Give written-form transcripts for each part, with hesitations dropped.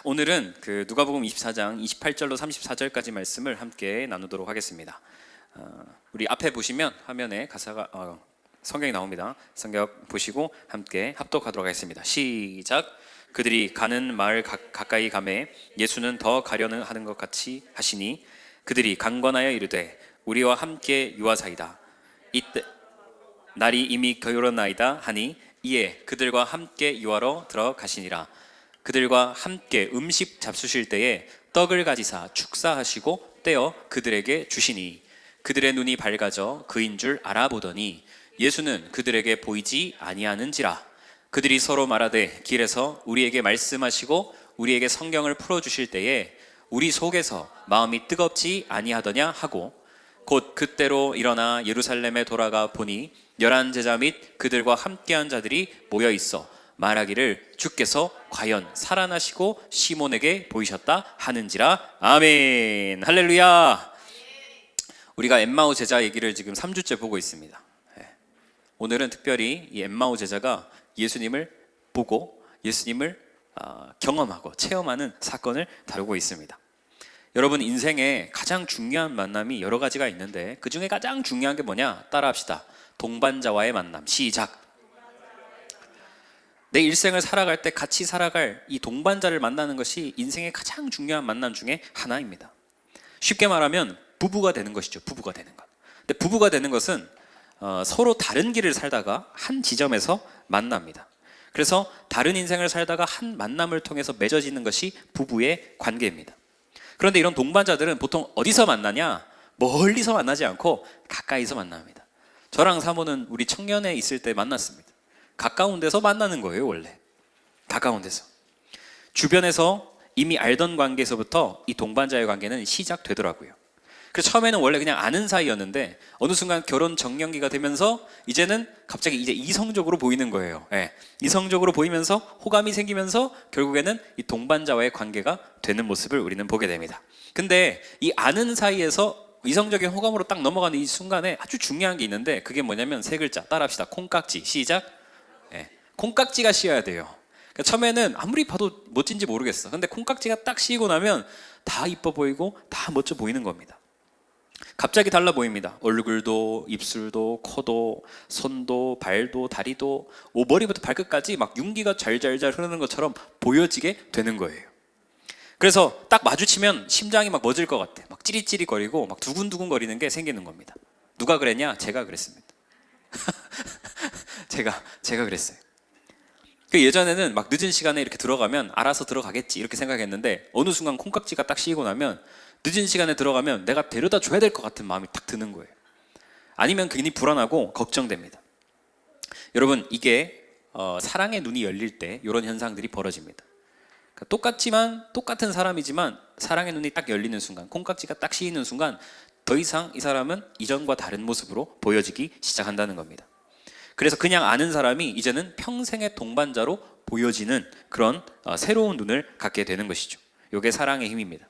오늘은 그 누가복음 24장 28절로 34절까지 말씀을 함께 나누도록 하겠습니다. 우리 앞에 보시면 화면에 가사가 성경이 나옵니다. 성경 보시고 함께 합독하도록 하겠습니다. 시작. 그들이 가는 마을 가까이 가매 예수는 더 가려는 하는 것 같이 하시니 그들이 강권하여 이르되 우리와 함께 유하사이다. 이때 날이 이미 겨울었나이다 하니 이에 그들과 함께 유하러 들어가시니라. 그들과 함께 음식 잡수실 때에 떡을 가지사 축사하시고 떼어 그들에게 주시니 그들의 눈이 밝아져 그인 줄 알아보더니 예수는 그들에게 보이지 아니하는지라. 그들이 서로 말하되 길에서 우리에게 말씀하시고 우리에게 성경을 풀어주실 때에 우리 속에서 마음이 뜨겁지 아니하더냐 하고 곧 그때로 일어나 예루살렘에 돌아가 보니 11 제자 및 그들과 함께한 자들이 모여 있어 말하기를 주께서 과연 살아나시고 시몬에게 보이셨다 하는지라. 아멘. 할렐루야. 우리가 엠마오 제자 얘기를 지금 3주째 보고 있습니다. 오늘은 특별히 이 엠마오 제자가 예수님을 보고 예수님을 경험하고 체험하는 사건을 다루고 있습니다. 여러분, 인생에 가장 중요한 만남이 여러 가지가 있는데 그 중에 가장 중요한 게 뭐냐? 따라합시다. 동반자와의 만남. 시작. 내 일생을 살아갈 때 같이 살아갈 이 동반자를 만나는 것이 인생의 가장 중요한 만남 중에 하나입니다. 쉽게 말하면 부부가 되는 것이죠. 부부가 되는 것. 근데 부부가 되는 것은 서로 다른 길을 살다가 한 지점에서 만납니다. 그래서 다른 인생을 살다가 한 만남을 통해서 맺어지는 것이 부부의 관계입니다. 그런데 이런 동반자들은 보통 어디서 만나냐? 멀리서 만나지 않고 가까이서 만납니다. 저랑 사모는 우리 청년에 있을 때 만났습니다. 가까운 데서 만나는 거예요. 원래 가까운 데서 주변에서 이미 알던 관계에서부터 이 동반자의 관계는 시작되더라고요. 그래서 처음에는 원래 그냥 아는 사이였는데 어느 순간 결혼 정년기가 되면서 이제는 갑자기 이제 이성적으로 보이는 거예요. 이성적으로 보이면서 호감이 생기면서 결국에는 이 동반자와의 관계가 되는 모습을 우리는 보게 됩니다. 근데 이 아는 사이에서 이성적인 호감으로 딱 넘어가는 이 순간에 아주 중요한 게 있는데 그게 뭐냐면 세 글자. 따라합시다. 콩깍지. 시작. 콩깍지가 씌어야 돼요. 그러니까 처음에는 아무리 봐도 멋진지 모르겠어. 근데 콩깍지가 딱 씌이고 나면 다 이뻐 보이고 다 멋져 보이는 겁니다. 갑자기 달라 보입니다. 얼굴도 입술도 코도 손도 발도 다리도 머리부터 발끝까지 막 윤기가 잘잘잘 흐르는 것처럼 보여지게 되는 거예요. 그래서 딱 마주치면 심장이 막 멎을 것 같아. 막 찌릿찌릿거리고 막 두근두근 거리는 게 생기는 겁니다. 누가 그랬냐? 제가 그랬습니다. 제가 그랬어요. 예전에는 막 늦은 시간에 이렇게 들어가면 알아서 들어가겠지 이렇게 생각했는데 어느 순간 콩깍지가 딱 씌이고 나면 늦은 시간에 들어가면 내가 데려다 줘야 될 것 같은 마음이 딱 드는 거예요. 아니면 괜히 불안하고 걱정됩니다. 여러분, 이게 사랑의 눈이 열릴 때 이런 현상들이 벌어집니다. 그러니까 똑같은 사람이지만 사랑의 눈이 딱 열리는 순간, 콩깍지가 딱 씌이는 순간 더 이상 이 사람은 이전과 다른 모습으로 보여지기 시작한다는 겁니다. 그래서 그냥 아는 사람이 이제는 평생의 동반자로 보여지는 그런 새로운 눈을 갖게 되는 것이죠. 이게 사랑의 힘입니다.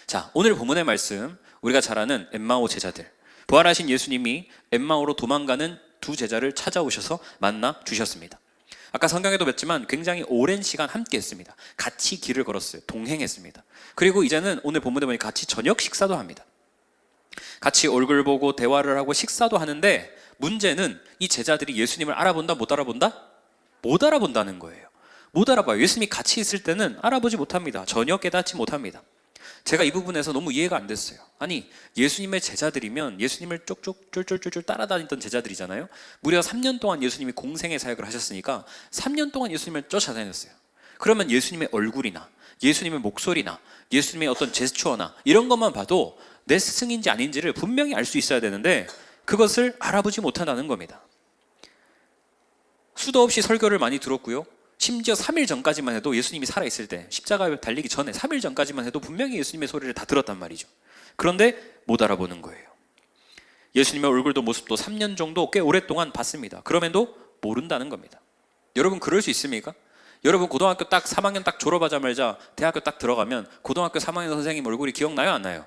자, 오늘 본문의 말씀, 우리가 잘 아는 엠마오 제자들, 부활하신 예수님이 엠마오로 도망가는 두 제자를 찾아오셔서 만나 주셨습니다. 아까 성경에도 뵀지만 굉장히 오랜 시간 함께 했습니다. 같이 길을 걸었어요. 동행했습니다. 그리고 이제는 오늘 본문에 보니 같이 저녁 식사도 합니다. 같이 얼굴 보고 대화를 하고 식사도 하는데 문제는 이 제자들이 예수님을 알아본다? 못 알아본다? 못 알아본다는 거예요. 못 알아봐요. 예수님이 같이 있을 때는 알아보지 못합니다. 전혀 깨닫지 못합니다. 제가 이 부분에서 너무 이해가 안 됐어요. 아니, 예수님의 제자들이면 예수님을 쪽쪽 쫄쫄쫄쫄 따라다니던 제자들이잖아요. 무려 3년 동안 예수님이 공생의 사역을 하셨으니까 3년 동안 예수님을 쫓아다녔어요. 그러면 예수님의 얼굴이나 예수님의 목소리나 예수님의 어떤 제스처나 이런 것만 봐도 내 스승인지 아닌지를 분명히 알 수 있어야 되는데 그것을 알아보지 못한다는 겁니다. 수도 없이 설교를 많이 들었고요. 심지어 3일 전까지만 해도 예수님이 살아있을 때 십자가에 달리기 전에 3일 전까지만 해도 분명히 예수님의 소리를 다 들었단 말이죠. 그런데 못 알아보는 거예요. 예수님의 얼굴도 모습도 3년 정도 꽤 오랫동안 봤습니다. 그럼에도 모른다는 겁니다. 여러분, 그럴 수 있습니까? 여러분, 고등학교 딱 3학년 딱 졸업하자마자 대학교 딱 들어가면 고등학교 3학년 선생님 얼굴이 기억나요? 안 나요?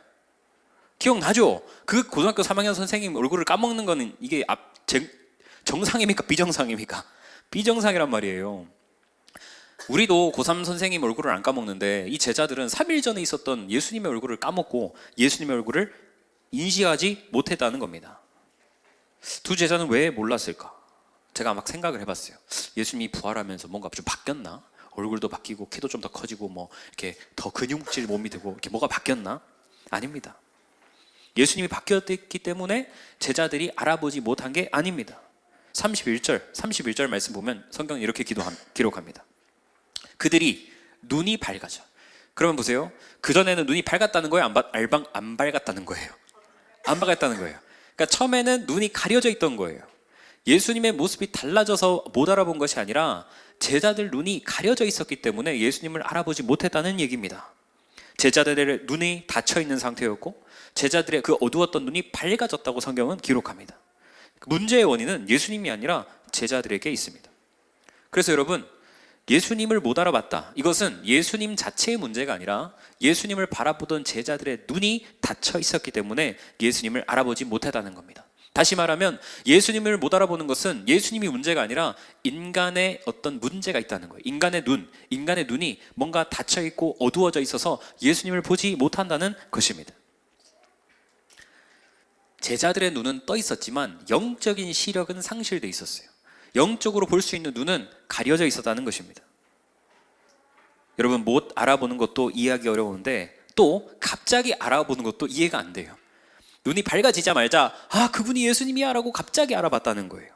기억나죠? 그 고등학교 3학년 선생님 얼굴을 까먹는 거는 이게 정상입니까? 비정상입니까? 비정상이란 말이에요. 우리도 고3 선생님 얼굴을 안 까먹는데 이 제자들은 3일 전에 있었던 예수님의 얼굴을 까먹고 예수님의 얼굴을 인식하지 못했다는 겁니다. 두 제자는 왜 몰랐을까? 제가 막 생각을 해봤어요. 예수님이 부활하면서 뭔가 좀 바뀌었나? 얼굴도 바뀌고 키도 좀 더 커지고 뭐 이렇게 더 근육질 몸이 되고 이렇게 뭐가 바뀌었나? 아닙니다. 예수님이 바뀌었기 때문에 제자들이 알아보지 못한 게 아닙니다. 31절 말씀 보면 성경은 이렇게 기록합니다. 그들이 눈이 밝아져. 그러면 보세요. 그전에는 눈이 밝았다는 거예요? 안 밝았다는 거예요? 안 밝았다는 거예요. 그러니까 처음에는 눈이 가려져 있던 거예요. 예수님의 모습이 달라져서 못 알아본 것이 아니라 제자들 눈이 가려져 있었기 때문에 예수님을 알아보지 못했다는 얘기입니다. 제자들의 눈이 닫혀 있는 상태였고 제자들의 그 어두웠던 눈이 밝아졌다고 성경은 기록합니다. 문제의 원인은 예수님이 아니라 제자들에게 있습니다. 그래서 여러분, 예수님을 못 알아봤다. 이것은 예수님 자체의 문제가 아니라 예수님을 바라보던 제자들의 눈이 닫혀 있었기 때문에 예수님을 알아보지 못했다는 겁니다. 다시 말하면 예수님을 못 알아보는 것은 예수님이 문제가 아니라 인간의 어떤 문제가 있다는 거예요. 인간의 눈이 뭔가 닫혀 있고 어두워져 있어서 예수님을 보지 못한다는 것입니다. 제자들의 눈은 떠 있었지만 영적인 시력은 상실돼 있었어요. 영적으로 볼 수 있는 눈은 가려져 있었다는 것입니다. 여러분, 못 알아보는 것도 이해하기 어려운데 또 갑자기 알아보는 것도 이해가 안 돼요. 눈이 밝아지자마자 그분이 예수님이야 라고 갑자기 알아봤다는 거예요.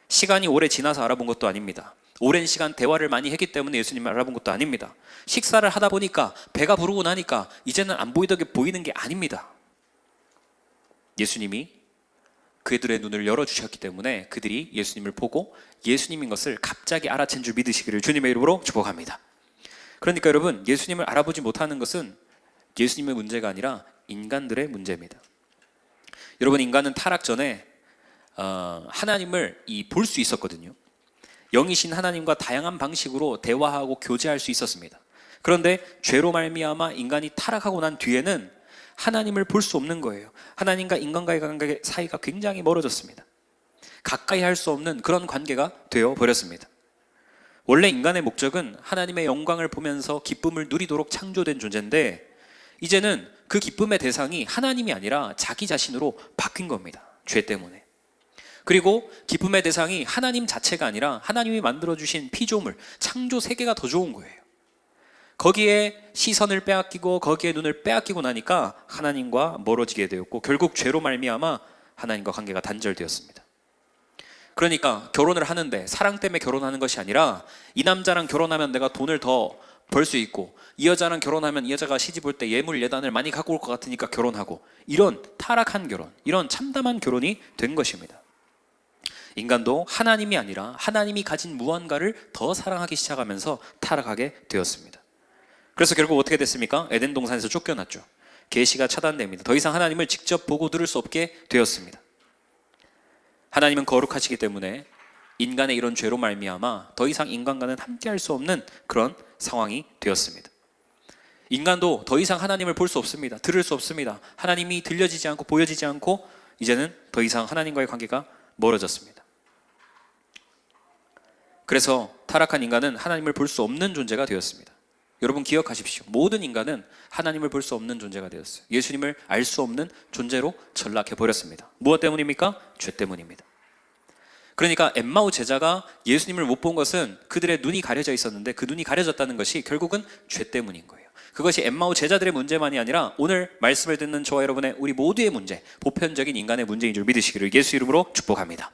시간이 오래 지나서 알아본 것도 아닙니다. 오랜 시간 대화를 많이 했기 때문에 예수님을 알아본 것도 아닙니다. 식사를 하다 보니까 배가 부르고 나니까 이제는 안 보이던 게 보이는 게 아닙니다. 예수님이 그들의 눈을 열어주셨기 때문에 그들이 예수님을 보고 예수님인 것을 갑자기 알아챈 줄 믿으시기를 주님의 이름으로 축복합니다. 그러니까 여러분, 예수님을 알아보지 못하는 것은 예수님의 문제가 아니라 인간들의 문제입니다. 여러분, 인간은 타락 전에 하나님을 볼 수 있었거든요. 영이신 하나님과 다양한 방식으로 대화하고 교제할 수 있었습니다. 그런데 죄로 말미암아 인간이 타락하고 난 뒤에는 하나님을 볼 수 없는 거예요. 하나님과 인간과의 관계 사이가 굉장히 멀어졌습니다. 가까이 할 수 없는 그런 관계가 되어버렸습니다. 원래 인간의 목적은 하나님의 영광을 보면서 기쁨을 누리도록 창조된 존재인데 이제는 그 기쁨의 대상이 하나님이 아니라 자기 자신으로 바뀐 겁니다. 죄 때문에. 그리고 기쁨의 대상이 하나님 자체가 아니라 하나님이 만들어주신 피조물, 창조 세계가 더 좋은 거예요. 거기에 시선을 빼앗기고 거기에 눈을 빼앗기고 나니까 하나님과 멀어지게 되었고 결국 죄로 말미암아 하나님과 관계가 단절되었습니다. 그러니까 결혼을 하는데 사랑 때문에 결혼하는 것이 아니라 이 남자랑 결혼하면 내가 돈을 더 벌 수 있고 이 여자랑 결혼하면 이 여자가 시집 올 때 예물 예단을 많이 갖고 올 것 같으니까 결혼하고, 이런 타락한 결혼, 이런 참담한 결혼이 된 것입니다. 인간도 하나님이 아니라 하나님이 가진 무언가를 더 사랑하기 시작하면서 타락하게 되었습니다. 그래서 결국 어떻게 됐습니까? 에덴 동산에서 쫓겨났죠. 계시가 차단됩니다. 더 이상 하나님을 직접 보고 들을 수 없게 되었습니다. 하나님은 거룩하시기 때문에 인간의 이런 죄로 말미암아 더 이상 인간과는 함께할 수 없는 그런 상황이 되었습니다. 인간도 더 이상 하나님을 볼 수 없습니다. 들을 수 없습니다. 하나님이 들려지지 않고 보여지지 않고 이제는 더 이상 하나님과의 관계가 멀어졌습니다. 그래서 타락한 인간은 하나님을 볼 수 없는 존재가 되었습니다. 여러분 기억하십시오. 모든 인간은 하나님을 볼 수 없는 존재가 되었어요. 예수님을 알 수 없는 존재로 전락해버렸습니다. 무엇 때문입니까? 죄 때문입니다. 그러니까 엠마오 제자가 예수님을 못 본 것은 그들의 눈이 가려져 있었는데 그 눈이 가려졌다는 것이 결국은 죄 때문인 거예요. 그것이 엠마오 제자들의 문제만이 아니라 오늘 말씀을 듣는 저와 여러분의 우리 모두의 문제, 보편적인 인간의 문제인 줄 믿으시기를 예수 이름으로 축복합니다.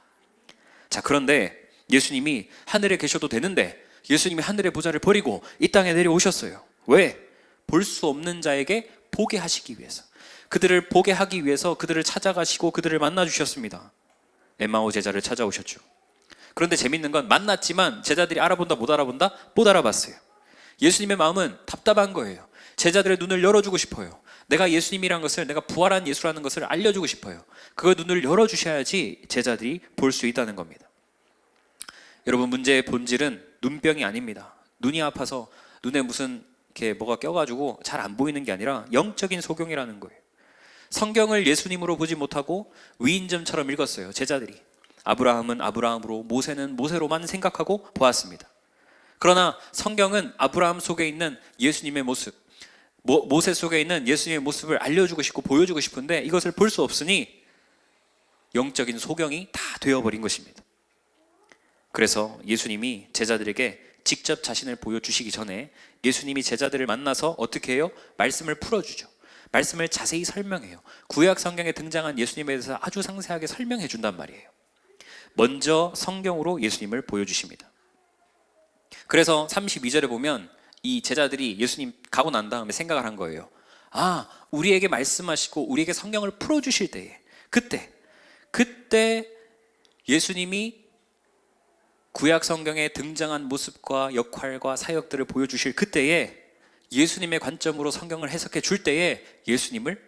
자, 그런데 예수님이 하늘에 계셔도 되는데 예수님이 하늘의 보좌를 버리고 이 땅에 내려오셨어요. 왜? 볼 수 없는 자에게 보게 하시기 위해서, 그들을 보게 하기 위해서 그들을 찾아가시고 그들을 만나주셨습니다. 엠마오 제자를 찾아오셨죠. 그런데 재밌는 건 만났지만 제자들이 알아본다 못 알아본다? 못 알아봤어요. 예수님의 마음은 답답한 거예요. 제자들의 눈을 열어주고 싶어요. 내가 예수님이란 것을, 내가 부활한 예수라는 것을 알려주고 싶어요. 그 눈을 열어주셔야지 제자들이 볼 수 있다는 겁니다. 여러분, 문제의 본질은 눈병이 아닙니다. 눈이 아파서 눈에 무슨 이렇게 뭐가 껴가지고 잘 안 보이는 게 아니라 영적인 소경이라는 거예요. 성경을 예수님으로 보지 못하고 위인전처럼 읽었어요. 제자들이. 아브라함은 아브라함으로, 모세는 모세로만 생각하고 보았습니다. 그러나 성경은 아브라함 속에 있는 예수님의 모습, 모세 속에 있는 예수님의 모습을 알려주고 싶고 보여주고 싶은데 이것을 볼 수 없으니 영적인 소경이 다 되어버린 것입니다. 그래서 예수님이 제자들에게 직접 자신을 보여주시기 전에 예수님이 제자들을 만나서 어떻게 해요? 말씀을 풀어주죠. 말씀을 자세히 설명해요. 구약 성경에 등장한 예수님에 대해서 아주 상세하게 설명해 준단 말이에요. 먼저 성경으로 예수님을 보여주십니다. 그래서 32절에 보면 이 제자들이 예수님 가고 난 다음에 생각을 한 거예요. 아, 우리에게 말씀하시고 우리에게 성경을 풀어주실 때에 그때 예수님이 구약 성경에 등장한 모습과 역할과 사역들을 보여주실 그때에 예수님의 관점으로 성경을 해석해 줄 때에 예수님을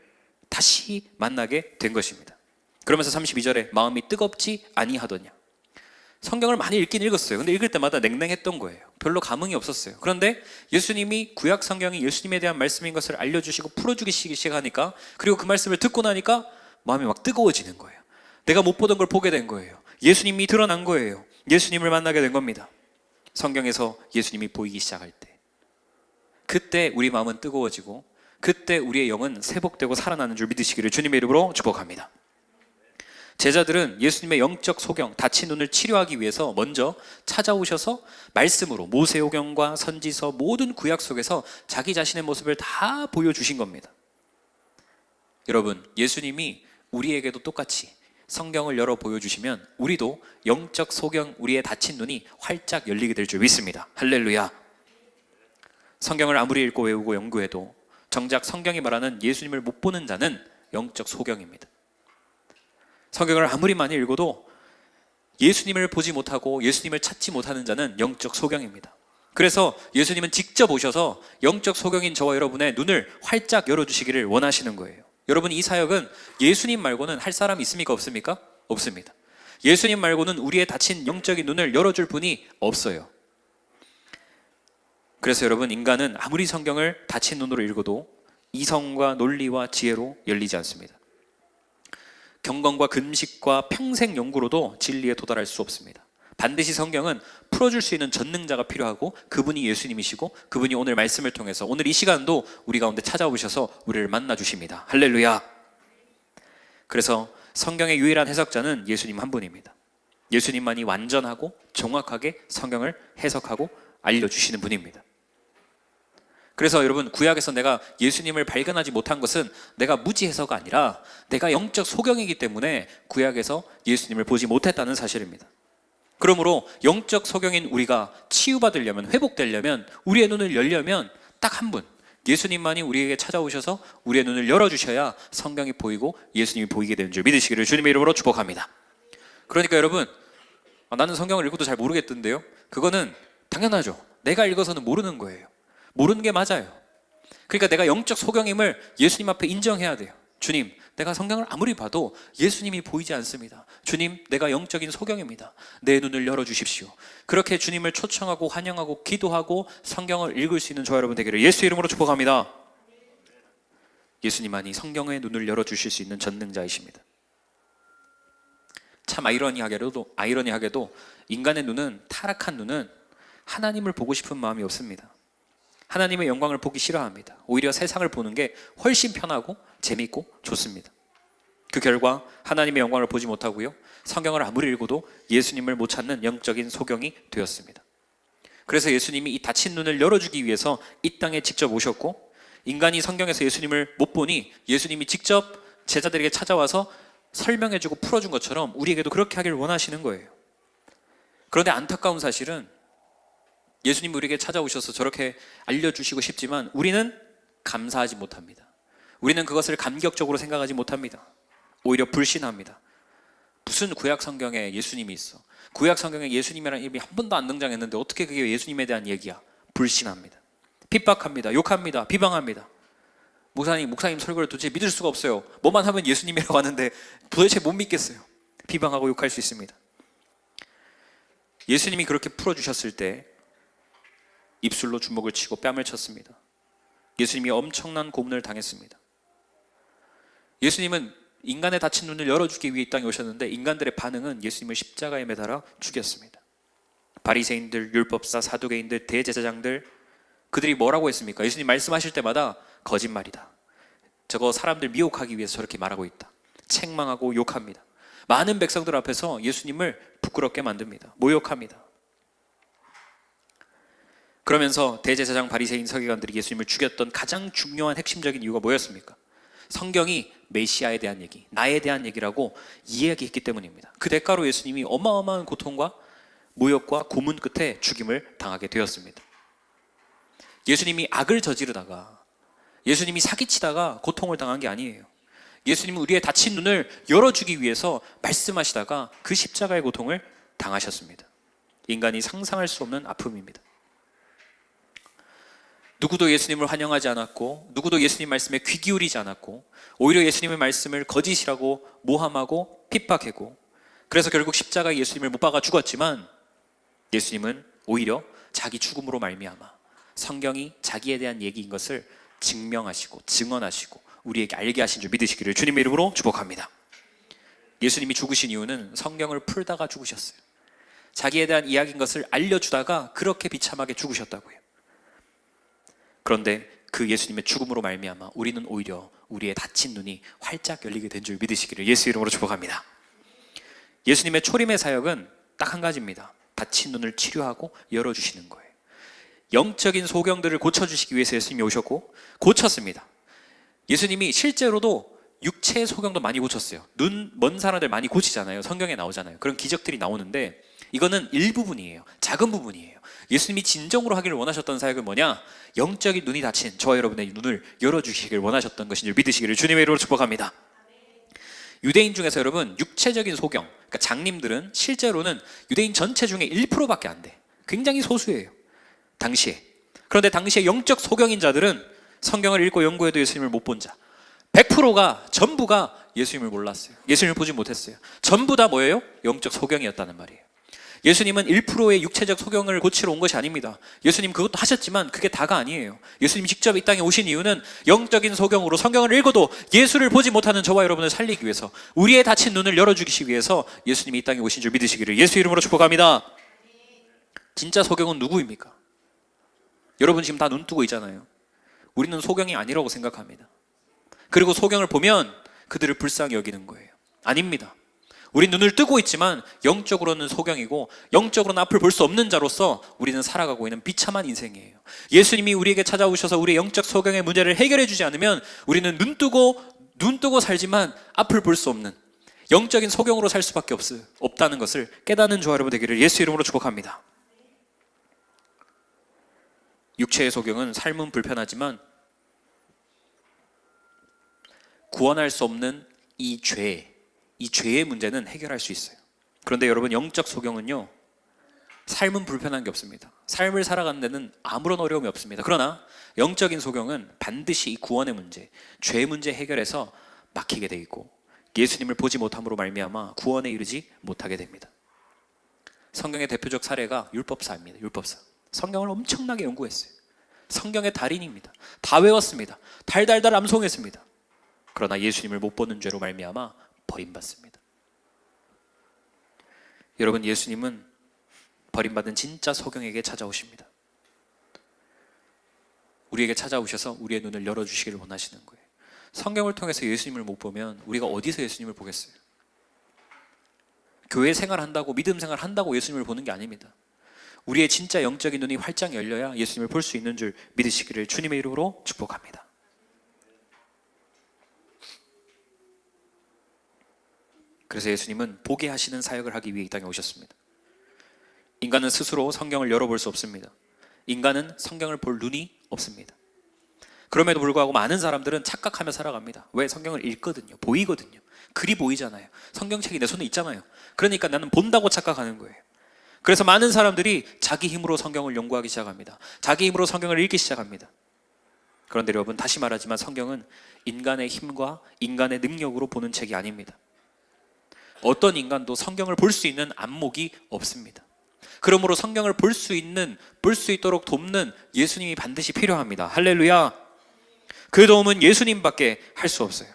다시 만나게 된 것입니다. 그러면서 32절에 마음이 뜨겁지 아니하더냐. 성경을 많이 읽긴 읽었어요. 근데 읽을 때마다 냉랭했던 거예요. 별로 감흥이 없었어요. 그런데 예수님이 구약 성경이 예수님에 대한 말씀인 것을 알려주시고 풀어주기 시작하니까, 그리고 그 말씀을 듣고 나니까 마음이 막 뜨거워지는 거예요. 내가 못 보던 걸 보게 된 거예요. 예수님이 드러난 거예요. 예수님을 만나게 된 겁니다. 성경에서 예수님이 보이기 시작할 때, 그때 우리 마음은 뜨거워지고 그때 우리의 영은 회복되고 살아나는 줄 믿으시기를 주님의 이름으로 축복합니다. 제자들은 예수님의 영적 소경, 다친 눈을 치료하기 위해서 먼저 찾아오셔서 말씀으로 모세오경과 선지서 모든 구약 속에서 자기 자신의 모습을 다 보여주신 겁니다. 여러분, 예수님이 우리에게도 똑같이 성경을 열어 보여주시면 우리도 영적 소경, 우리의 다친 눈이 활짝 열리게 될 줄 믿습니다. 할렐루야. 성경을 아무리 읽고 외우고 연구해도 정작 성경이 말하는 예수님을 못 보는 자는 영적 소경입니다. 성경을 아무리 많이 읽어도 예수님을 보지 못하고 예수님을 찾지 못하는 자는 영적 소경입니다. 그래서 예수님은 직접 오셔서 영적 소경인 저와 여러분의 눈을 활짝 열어주시기를 원하시는 거예요. 여러분, 이 사역은 예수님 말고는 할 사람이 있습니까? 없습니까? 없습니다. 예수님 말고는 우리의 닫힌 영적인 눈을 열어줄 분이 없어요. 그래서 여러분, 인간은 아무리 성경을 닫힌 눈으로 읽어도 이성과 논리와 지혜로 열리지 않습니다. 경건과 금식과 평생 연구로도 진리에 도달할 수 없습니다. 반드시 성경은 풀어줄 수 있는 전능자가 필요하고 그분이 예수님이시고 그분이 오늘 말씀을 통해서 오늘 이 시간도 우리 가운데 찾아오셔서 우리를 만나 주십니다. 할렐루야. 그래서 성경의 유일한 해석자는 예수님 한 분입니다. 예수님만이 완전하고 정확하게 성경을 해석하고 알려주시는 분입니다. 그래서 여러분, 구약에서 내가 예수님을 발견하지 못한 것은 내가 무지해서가 아니라 내가 영적 소경이기 때문에 구약에서 예수님을 보지 못했다는 사실입니다. 그러므로 영적 소경인 우리가 치유받으려면, 회복되려면, 우리의 눈을 열려면 딱 한 분, 예수님만이 우리에게 찾아오셔서 우리의 눈을 열어주셔야 성경이 보이고 예수님이 보이게 되는 줄 믿으시기를 주님의 이름으로 축복합니다. 그러니까 여러분, 나는 성경을 읽어도 잘 모르겠던데요? 그거는 당연하죠. 내가 읽어서는 모르는 거예요. 모르는 게 맞아요. 그러니까 내가 영적 소경임을 예수님 앞에 인정해야 돼요. 주님, 내가 성경을 아무리 봐도 예수님이 보이지 않습니다. 주님, 내가 영적인 소경입니다. 내 눈을 열어주십시오. 그렇게 주님을 초청하고 환영하고 기도하고 성경을 읽을 수 있는 저와 여러분 되기를 예수 이름으로 축복합니다. 예수님만이 성경의 눈을 열어주실 수 있는 전능자이십니다. 참 아이러니하게도 인간의 눈은, 타락한 눈은 하나님을 보고 싶은 마음이 없습니다. 하나님의 영광을 보기 싫어합니다. 오히려 세상을 보는 게 훨씬 편하고 재밌고 좋습니다. 그 결과 하나님의 영광을 보지 못하고요, 성경을 아무리 읽어도 예수님을 못 찾는 영적인 소경이 되었습니다. 그래서 예수님이 이 닫힌 눈을 열어주기 위해서 이 땅에 직접 오셨고, 인간이 성경에서 예수님을 못 보니 예수님이 직접 제자들에게 찾아와서 설명해주고 풀어준 것처럼 우리에게도 그렇게 하길 원하시는 거예요. 그런데 안타까운 사실은 예수님이 우리에게 찾아오셔서 저렇게 알려주시고 싶지만 우리는 감사하지 못합니다. 우리는 그것을 감격적으로 생각하지 못합니다. 오히려 불신합니다. 무슨 구약 성경에 예수님이 있어? 구약 성경에 예수님이라는 이름이 한 번도 안 등장했는데 어떻게 그게 예수님에 대한 얘기야? 불신합니다. 핍박합니다. 욕합니다. 비방합니다. 목사님 설교를 도대체 믿을 수가 없어요. 뭐만 하면 예수님이라고 하는데 도대체 못 믿겠어요. 비방하고 욕할 수 있습니다. 예수님이 그렇게 풀어주셨을 때 입술로 주먹을 치고 뺨을 쳤습니다. 예수님이 엄청난 고문을 당했습니다. 예수님은 인간의 닫힌 눈을 열어주기 위해 이 땅에 오셨는데 인간들의 반응은 예수님을 십자가에 매달아 죽였습니다. 바리새인들, 율법사, 사두개인들, 대제사장들, 그들이 뭐라고 했습니까? 예수님 말씀하실 때마다 거짓말이다, 저거 사람들 미혹하기 위해서 저렇게 말하고 있다, 책망하고 욕합니다. 많은 백성들 앞에서 예수님을 부끄럽게 만듭니다. 모욕합니다. 그러면서 대제사장, 바리새인, 서기관들이 예수님을 죽였던 가장 중요한 핵심적인 이유가 뭐였습니까? 성경이 메시아에 대한 얘기, 나에 대한 얘기라고 이야기했기 때문입니다. 그 대가로 예수님이 어마어마한 고통과 모욕과 고문 끝에 죽임을 당하게 되었습니다. 예수님이 악을 저지르다가, 예수님이 사기치다가 고통을 당한 게 아니에요. 예수님은 우리의 다친 눈을 열어주기 위해서 말씀하시다가 그 십자가의 고통을 당하셨습니다. 인간이 상상할 수 없는 아픔입니다. 누구도 예수님을 환영하지 않았고, 누구도 예수님 말씀에 귀 기울이지 않았고, 오히려 예수님의 말씀을 거짓이라고 모함하고 핍박하고, 그래서 결국 십자가에 예수님을 못 박아 죽었지만, 예수님은 오히려 자기 죽음으로 말미암아 성경이 자기에 대한 얘기인 것을 증명하시고 증언하시고 우리에게 알게 하신 줄 믿으시기를 주님의 이름으로 축복합니다. 예수님이 죽으신 이유는 성경을 풀다가 죽으셨어요. 자기에 대한 이야기인 것을 알려주다가 그렇게 비참하게 죽으셨다고요. 그런데 그 예수님의 죽음으로 말미암아 우리는 오히려 우리의 다친 눈이 활짝 열리게 된 줄 믿으시기를 예수 이름으로 축복합니다. 예수님의 초림의 사역은 딱 한 가지입니다. 다친 눈을 치료하고 열어주시는 거예요. 영적인 소경들을 고쳐주시기 위해서 예수님이 오셨고 고쳤습니다. 예수님이 실제로도 육체의 소경도 많이 고쳤어요. 눈 먼 사람들 많이 고치잖아요. 성경에 나오잖아요. 그런 기적들이 나오는데 이거는 일부분이에요. 작은 부분이에요. 예수님이 진정으로 하기를 원하셨던 사역은 뭐냐? 영적인 눈이 닫힌 저와 여러분의 눈을 열어주시길 원하셨던 것인 줄 믿으시기를 주님의 이름으로 축복합니다. 유대인 중에서 여러분 육체적인 소경, 그러니까 장님들은 실제로는 유대인 전체 중에 1%밖에 안 돼. 굉장히 소수예요, 당시에. 그런데 당시에 영적 소경인 자들은 성경을 읽고 연구해도 예수님을 못 본 자 100%가 전부가 예수님을 몰랐어요. 예수님을 보지 못했어요. 전부 다 뭐예요? 영적 소경이었다는 말이에요. 예수님은 1%의 육체적 소경을 고치러 온 것이 아닙니다. 예수님 그것도 하셨지만 그게 다가 아니에요. 예수님 직접 이 땅에 오신 이유는 영적인 소경으로 성경을 읽어도 예수를 보지 못하는 저와 여러분을 살리기 위해서, 우리의 닫힌 눈을 열어주기 위해서 예수님이 이 땅에 오신 줄 믿으시기를 예수 이름으로 축복합니다. 진짜 소경은 누구입니까? 여러분 지금 다 눈 뜨고 있잖아요. 우리는 소경이 아니라고 생각합니다. 그리고 소경을 보면 그들을 불쌍히 여기는 거예요. 아닙니다. 우린 눈을 뜨고 있지만 영적으로는 소경이고 영적으로는 앞을 볼 수 없는 자로서 우리는 살아가고 있는 비참한 인생이에요. 예수님이 우리에게 찾아오셔서 우리의 영적 소경의 문제를 해결해 주지 않으면 우리는 눈 뜨고 살지만 앞을 볼 수 없는 영적인 소경으로 살 수밖에 없다는 것을 깨닫는 저와 여러분 되기를 예수 이름으로 축복합니다. 육체의 소경은 삶은 불편하지만 구원할 수 없는 이 죄의 문제는 해결할 수 있어요. 그런데 여러분 영적 소경은요, 삶은 불편한 게 없습니다. 삶을 살아가는 데는 아무런 어려움이 없습니다. 그러나 영적인 소경은 반드시 이 구원의 문제, 죄의 문제 해결해서 막히게 돼 있고 예수님을 보지 못함으로 말미암아 구원에 이르지 못하게 됩니다. 성경의 대표적 사례가 율법사입니다. 율법사. 성경을 엄청나게 연구했어요. 성경의 달인입니다. 다 외웠습니다. 달달달 암송했습니다. 그러나 예수님을 못 보는 죄로 말미암아 버림받습니다. 여러분, 예수님은 버림받은 진짜 소경에게 찾아오십니다. 우리에게 찾아오셔서 우리의 눈을 열어주시기를 원하시는 거예요. 성경을 통해서 예수님을 못 보면 우리가 어디서 예수님을 보겠어요? 교회 생활한다고, 믿음 생활한다고 예수님을 보는 게 아닙니다. 우리의 진짜 영적인 눈이 활짝 열려야 예수님을 볼 수 있는 줄 믿으시기를 주님의 이름으로 축복합니다. 그래서 예수님은 보게 하시는 사역을 하기 위해 이 땅에 오셨습니다. 인간은 스스로 성경을 열어볼 수 없습니다. 인간은 성경을 볼 눈이 없습니다. 그럼에도 불구하고 많은 사람들은 착각하며 살아갑니다. 왜? 성경을 읽거든요. 보이거든요. 글이 보이잖아요. 성경책이 내 손에 있잖아요. 그러니까 나는 본다고 착각하는 거예요. 그래서 많은 사람들이 자기 힘으로 성경을 연구하기 시작합니다. 자기 힘으로 성경을 읽기 시작합니다. 그런데 여러분, 다시 말하지만 성경은 인간의 힘과 인간의 능력으로 보는 책이 아닙니다. 어떤 인간도 성경을 볼 수 있는 안목이 없습니다. 그러므로 성경을 볼 수 있도록 돕는 예수님이 반드시 필요합니다. 할렐루야. 그 도움은 예수님밖에 할 수 없어요.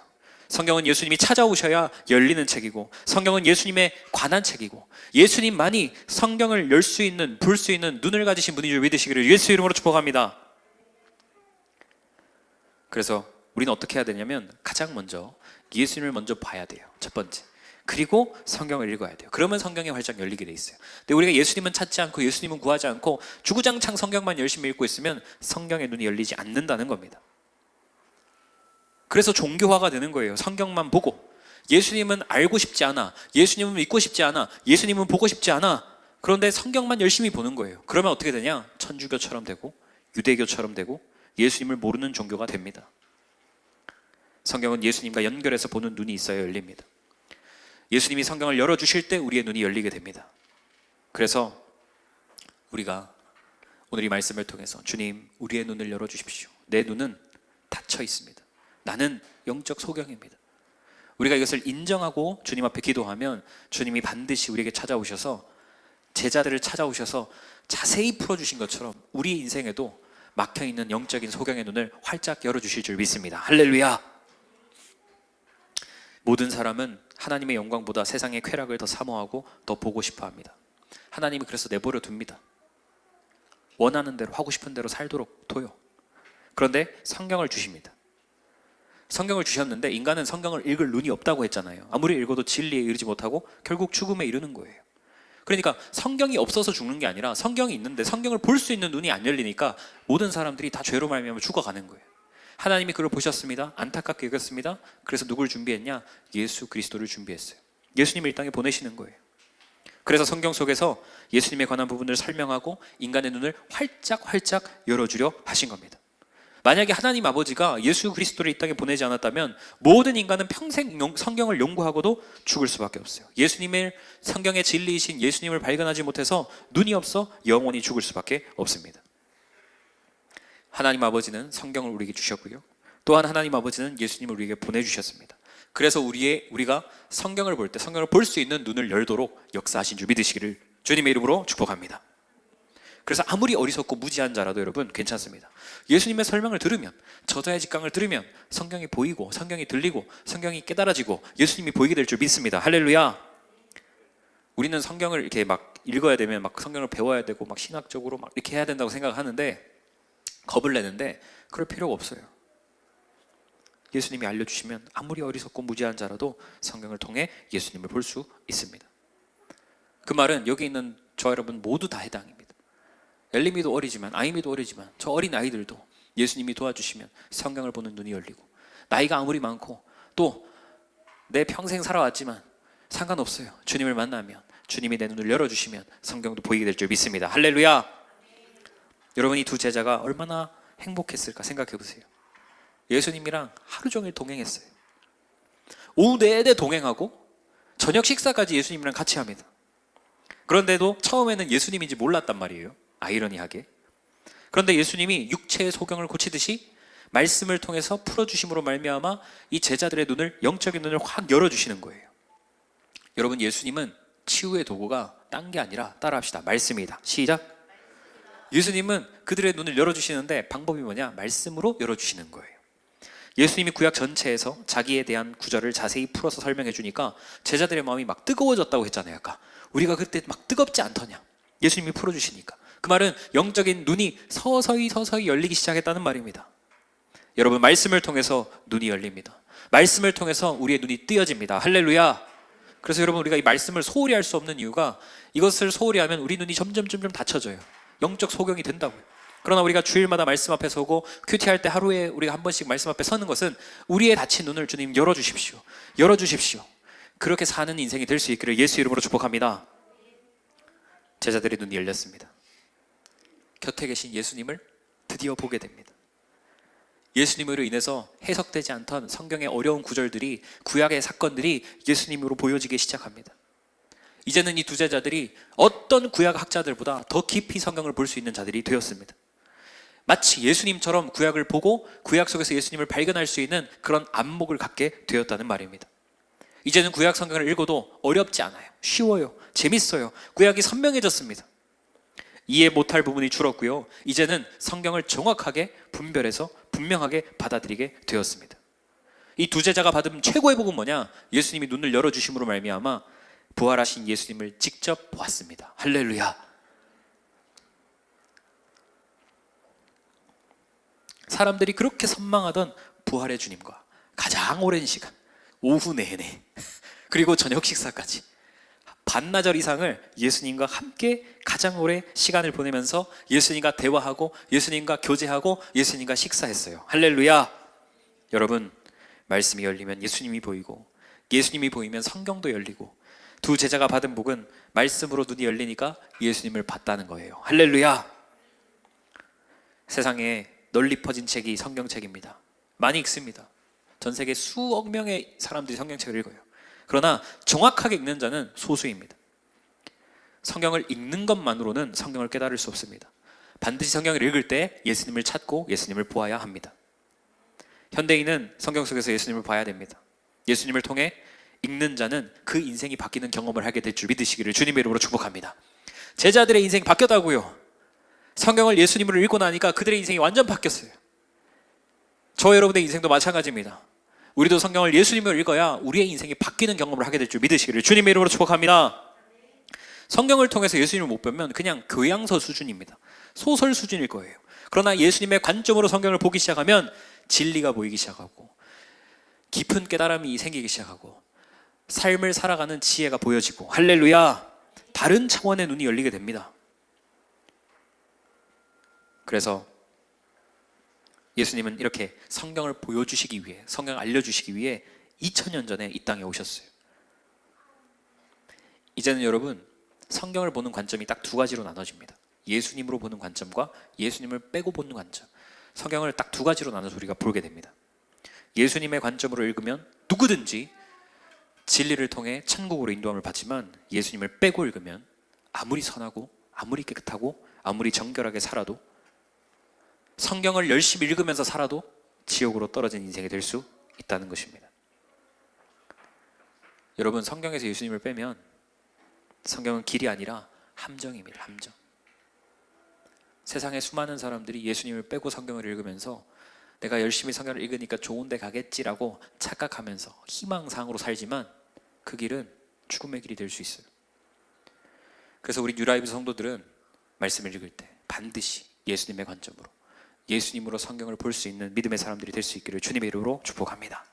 성경은 예수님이 찾아오셔야 열리는 책이고, 성경은 예수님에 관한 책이고, 예수님만이 성경을 열 수 있는, 볼 수 있는 눈을 가지신 분인 줄 믿으시기를 예수 이름으로 축복합니다. 그래서 우리는 어떻게 해야 되냐면 가장 먼저 예수님을 먼저 봐야 돼요. 첫 번째. 그리고 성경을 읽어야 돼요. 그러면 성경이 활짝 열리게 돼 있어요. 근데 우리가 예수님은 찾지 않고 예수님은 구하지 않고 주구장창 성경만 열심히 읽고 있으면 성경의 눈이 열리지 않는다는 겁니다. 그래서 종교화가 되는 거예요. 성경만 보고. 예수님은 알고 싶지 않아, 예수님은 믿고 싶지 않아, 예수님은 보고 싶지 않아. 그런데 성경만 열심히 보는 거예요. 그러면 어떻게 되냐? 천주교처럼 되고 유대교처럼 되고 예수님을 모르는 종교가 됩니다. 성경은 예수님과 연결해서 보는 눈이 있어야 열립니다. 예수님이 성경을 열어주실 때 우리의 눈이 열리게 됩니다. 그래서 우리가 오늘 이 말씀을 통해서 주님, 우리의 눈을 열어주십시오. 내 눈은 닫혀 있습니다. 나는 영적 소경입니다. 우리가 이것을 인정하고 주님 앞에 기도하면 주님이 반드시 우리에게 찾아오셔서, 제자들을 찾아오셔서 자세히 풀어주신 것처럼 우리 인생에도 막혀있는 영적인 소경의 눈을 활짝 열어주실 줄 믿습니다. 할렐루야! 모든 사람은 하나님의 영광보다 세상의 쾌락을 더 사모하고 더 보고 싶어 합니다. 하나님이 그래서 내버려 둡니다. 원하는 대로, 하고 싶은 대로 살도록 둬요. 그런데 성경을 주십니다. 성경을 주셨는데 인간은 성경을 읽을 눈이 없다고 했잖아요. 아무리 읽어도 진리에 이르지 못하고 결국 죽음에 이르는 거예요. 그러니까 성경이 없어서 죽는 게 아니라 성경이 있는데 성경을 볼 수 있는 눈이 안 열리니까 모든 사람들이 다 죄로 말미암아 죽어가는 거예요. 하나님이 그걸 보셨습니다. 안타깝게 여겼습니다. 그래서 누굴 준비했냐? 예수 그리스도를 준비했어요. 예수님을 이 땅에 보내시는 거예요. 그래서 성경 속에서 예수님에 관한 부분을 설명하고 인간의 눈을 활짝 열어주려 하신 겁니다. 만약에 하나님 아버지가 예수 그리스도를 이 땅에 보내지 않았다면 모든 인간은 평생 성경을 연구하고도 죽을 수밖에 없어요. 예수님의 성경의 진리이신 예수님을 발견하지 못해서 눈이 없어 영원히 죽을 수밖에 없습니다. 하나님 아버지는 성경을 우리에게 주셨고요. 또한 하나님 아버지는 예수님을 우리에게 보내주셨습니다. 그래서 우리가 성경을 볼 때 성경을 볼 수 있는 눈을 열도록 역사하신 줄 믿으시기를 주님의 이름으로 축복합니다. 그래서 아무리 어리석고 무지한 자라도 여러분 괜찮습니다. 예수님의 설명을 들으면, 저자의 직강을 들으면 성경이 보이고 성경이 들리고 성경이 깨달아지고 예수님이 보이게 될 줄 믿습니다. 할렐루야. 우리는 성경을 이렇게 막 읽어야 되면 막 성경을 배워야 되고 막 신학적으로 막 이렇게 해야 된다고 생각하는데 겁을 내는데 그럴 필요가 없어요. 예수님이 알려주시면 아무리 어리석고 무지한 자라도 성경을 통해 예수님을 볼 수 있습니다. 그 말은 여기 있는 저 여러분 모두 다 해당입니다. 엘리미도 어리지만, 아이미도 어리지만 저 어린 아이들도 예수님이 도와주시면 성경을 보는 눈이 열리고, 나이가 아무리 많고 또 내 평생 살아왔지만 상관없어요. 주님을 만나면, 주님이 내 눈을 열어주시면 성경도 보이게 될 줄 믿습니다. 할렐루야. 여러분, 이 두 제자가 얼마나 행복했을까 생각해 보세요. 예수님이랑 하루 종일 동행했어요. 오후 내내 동행하고 저녁 식사까지 예수님이랑 같이 합니다. 그런데도 처음에는 예수님인지 몰랐단 말이에요. 아이러니하게. 그런데 예수님이 육체의 소경을 고치듯이 말씀을 통해서 풀어주심으로 말미암아 이 제자들의 눈을, 영적인 눈을 확 열어주시는 거예요. 여러분, 예수님은 치유의 도구가 딴 게 아니라, 따라합시다, 말씀이다. 시작. 예수님은 그들의 눈을 열어주시는데 방법이 뭐냐? 말씀으로 열어주시는 거예요. 예수님이 구약 전체에서 자기에 대한 구절을 자세히 풀어서 설명해 주니까 제자들의 마음이 막 뜨거워졌다고 했잖아요. 아까 우리가 그때 막 뜨겁지 않더냐? 예수님이 풀어주시니까. 그 말은 영적인 눈이 서서히 열리기 시작했다는 말입니다. 여러분, 말씀을 통해서 눈이 열립니다. 말씀을 통해서 우리의 눈이 뜨여집니다. 할렐루야. 그래서 여러분, 우리가 이 말씀을 소홀히 할 수 없는 이유가, 이것을 소홀히 하면 우리 눈이 점점 닫혀져요. 영적 소경이 된다고요. 그러나 우리가 주일마다 말씀 앞에 서고 큐티할 때 하루에 우리가 한 번씩 말씀 앞에 서는 것은 우리의 닫힌 눈을 주님 열어주십시오. 그렇게 사는 인생이 될 수 있기를 예수 이름으로 축복합니다. 제자들의 눈이 열렸습니다. 곁에 계신 예수님을 드디어 보게 됩니다. 예수님으로 인해서 해석되지 않던 성경의 어려운 구절들이, 구약의 사건들이 예수님으로 보여지기 시작합니다. 이제는 이 두 제자들이 어떤 구약 학자들보다 더 깊이 성경을 볼 수 있는 자들이 되었습니다. 마치 예수님처럼 구약을 보고 구약 속에서 예수님을 발견할 수 있는 그런 안목을 갖게 되었다는 말입니다. 이제는 구약 성경을 읽어도 어렵지 않아요. 쉬워요. 재밌어요. 구약이 선명해졌습니다. 이해 못할 부분이 줄었고요. 이제는 성경을 정확하게 분별해서 분명하게 받아들이게 되었습니다. 이 두 제자가 받은 최고의 복은 뭐냐? 예수님이 눈을 열어주심으로 말미암아 부활하신 예수님을 직접 보았습니다. 할렐루야. 사람들이 그렇게 선망하던 부활의 주님과 가장 오랜 시간, 오후 내내 그리고 저녁 식사까지 반나절 이상을 예수님과 함께 가장 오래 시간을 보내면서 예수님과 대화하고 예수님과 교제하고 예수님과 식사했어요. 할렐루야. 여러분, 말씀이 열리면 예수님이 보이고 예수님이 보이면 성경도 열리고 두 제자가 받은 복은 말씀으로 눈이 열리니까 예수님을 봤다는 거예요. 할렐루야. 세상에 널리 퍼진 책이 성경책입니다. 많이 읽습니다. 전 세계 수억 명의 사람들이 성경책을 읽어요. 그러나 정확하게 읽는 자는 소수입니다. 성경을 읽는 것만으로는 성경을 깨달을 수 없습니다. 반드시 성경을 읽을 때 예수님을 찾고 예수님을 보아야 합니다. 현대인은 성경 속에서 예수님을 봐야 됩니다. 예수님을 통해 읽는 자는 그 인생이 바뀌는 경험을 하게 될 줄 믿으시기를 주님의 이름으로 축복합니다. 제자들의 인생이 바뀌었다고요. 성경을 예수님으로 읽고 나니까 그들의 인생이 완전 바뀌었어요. 저 여러분의 인생도 마찬가지입니다. 우리도 성경을 예수님으로 읽어야 우리의 인생이 바뀌는 경험을 하게 될 줄 믿으시기를 주님의 이름으로 축복합니다. 성경을 통해서 예수님을 못 보면 그냥 교양서 수준입니다. 소설 수준일 거예요. 그러나 예수님의 관점으로 성경을 보기 시작하면 진리가 보이기 시작하고 깊은 깨달음이 생기기 시작하고 삶을 살아가는 지혜가 보여지고 할렐루야, 다른 차원의 눈이 열리게 됩니다. 그래서 예수님은 이렇게 성경을 보여주시기 위해, 성경을 알려주시기 위해 2000년 전에 이 땅에 오셨어요. 이제는 여러분, 성경을 보는 관점이 딱 두 가지로 나눠집니다. 예수님으로 보는 관점과 예수님을 빼고 보는 관점. 성경을 딱 두 가지로 나눠서 우리가 보게 됩니다. 예수님의 관점으로 읽으면 누구든지 진리를 통해 천국으로 인도함을 받지만 예수님을 빼고 읽으면 아무리 선하고 아무리 깨끗하고 아무리 정결하게 살아도 성경을 열심히 읽으면서 살아도 지옥으로 떨어진 인생이 될 수 있다는 것입니다. 여러분, 성경에서 예수님을 빼면 성경은 길이 아니라 함정입니다. 함정. 세상에 수많은 사람들이 예수님을 빼고 성경을 읽으면서 내가 열심히 성경을 읽으니까 좋은 데 가겠지라고 착각하면서 희망사항으로 살지만 그 길은 죽음의 길이 될 수 있어요. 그래서 우리 뉴라이브 성도들은 말씀을 읽을 때 반드시 예수님의 관점으로, 예수님으로 성경을 볼 수 있는 믿음의 사람들이 될 수 있기를 주님의 이름으로 축복합니다.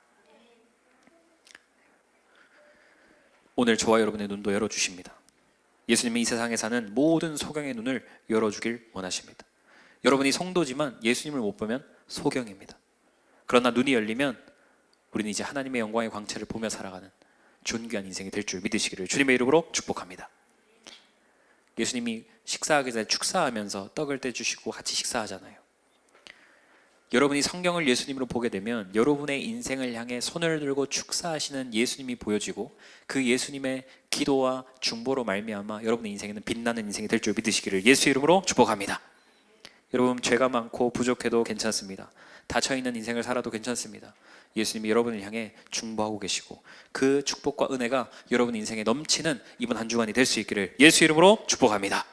오늘 저와 여러분의 눈도 열어주십니다. 예수님이 이 세상에 사는 모든 소경의 눈을 열어주길 원하십니다. 여러분이 성도지만 예수님을 못 보면 소경입니다. 그러나 눈이 열리면 우리는 이제 하나님의 영광의 광채를 보며 살아가는 존귀한 인생이 될 줄 믿으시기를 주님의 이름으로 축복합니다. 예수님이 식사하기 전에 축사하면서 떡을 떼주시고 같이 식사하잖아요. 여러분이 성경을 예수님으로 보게 되면 여러분의 인생을 향해 손을 들고 축사하시는 예수님이 보여지고 그 예수님의 기도와 중보로 말미암아 여러분의 인생에는 빛나는 인생이 될 줄 믿으시기를 예수 이름으로 축복합니다. 여러분, 죄가 많고 부족해도 괜찮습니다. 닫혀있는 인생을 살아도 괜찮습니다. 예수님이 여러분을 향해 중보하고 계시고 그 축복과 은혜가 여러분 인생에 넘치는 이번 한 주간이 될 수 있기를 예수 이름으로 축복합니다.